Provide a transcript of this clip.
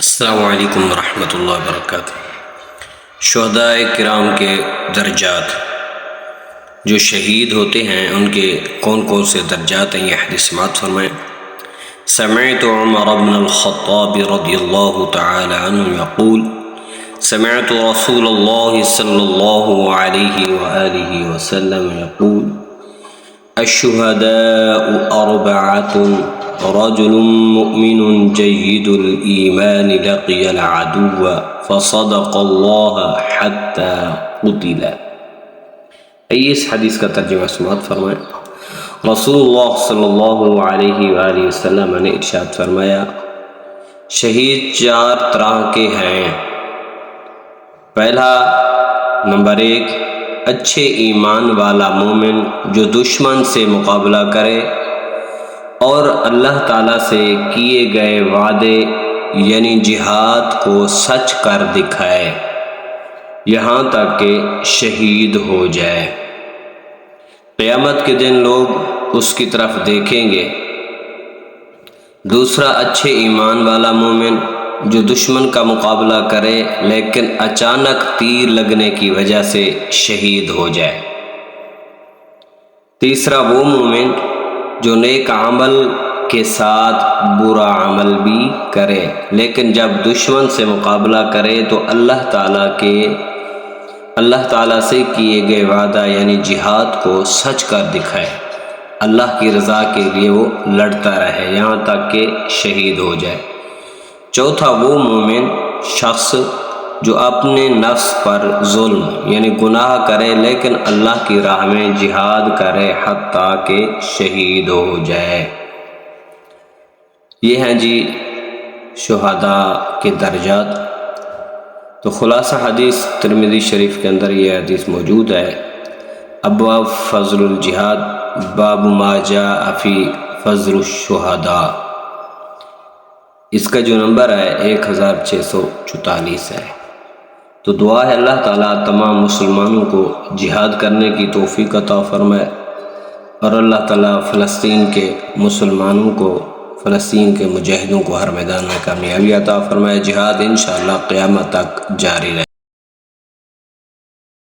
السلام علیکم ورحمۃ اللہ وبرکاتہ۔ شہداء کرام کے درجات، جو شہید ہوتے ہیں ان کے کون کون سے درجات ہیں، یہ حدیث سماعت فرمائیں۔ سمعت عمر بن الخطاب رضی اللہ تعالی عنہ یقول سمعت رسول اللہ صلی اللہ علیہ وآلہ وسلم یقول الشہداء اربعۃ رجل مؤمن جید الایمان لقی العدو فصدق اللہ حتی قتل۔ اس حدیث کا ترجمہ سماعت فرمائیں۔ رسول اللہ صلی اللہ علیہ وآلہ وسلم نے ارشاد فرمایا، شہید چار طرح کے ہیں۔ پہلا نمبر 1، اچھے ایمان والا مومن جو دشمن سے مقابلہ کرے اور اللہ تعالیٰ سے کیے گئے وعدے یعنی جہاد کو سچ کر دکھائے یہاں تک کہ شہید ہو جائے۔ قیامت کے دن لوگ اس کی طرف دیکھیں گے۔ دوسرا، اچھے ایمان والا مومن جو دشمن کا مقابلہ کرے لیکن اچانک تیر لگنے کی وجہ سے شہید ہو جائے۔ تیسرا، وہ مومن جو نیک عمل کے ساتھ برا عمل بھی کرے لیکن جب دشمن سے مقابلہ کرے تو اللہ تعالیٰ سے کیے گئے وعدہ یعنی جہاد کو سچ کر دکھائے، اللہ کی رضا کے لیے وہ لڑتا رہے یہاں تک کہ شہید ہو جائے۔ چوتھا، وہ مومن شخص جو اپنے نفس پر ظلم یعنی گناہ کرے لیکن اللہ کی راہ میں جہاد کرے حتیٰ کہ شہید ہو جائے۔ یہ ہیں جی شہداء کے درجات۔ تو خلاصہ حدیث ترمذی شریف کے اندر یہ حدیث موجود ہے۔ ابواب فضل الجہاد، باب ما جاء فی فضل الشہداء، اس کا جو نمبر ہے 1644 ہے۔ تو دعا ہے اللہ تعالیٰ تمام مسلمانوں کو جہاد کرنے کی توفیق عطا فرمائے، اور اللہ تعالیٰ فلسطین کے مسلمانوں کو، فلسطین کے مجاہدوں کو ہر میدان میں کامیابی عطا فرمائے۔ جہاد انشاءاللہ قیامت تک جاری رہے۔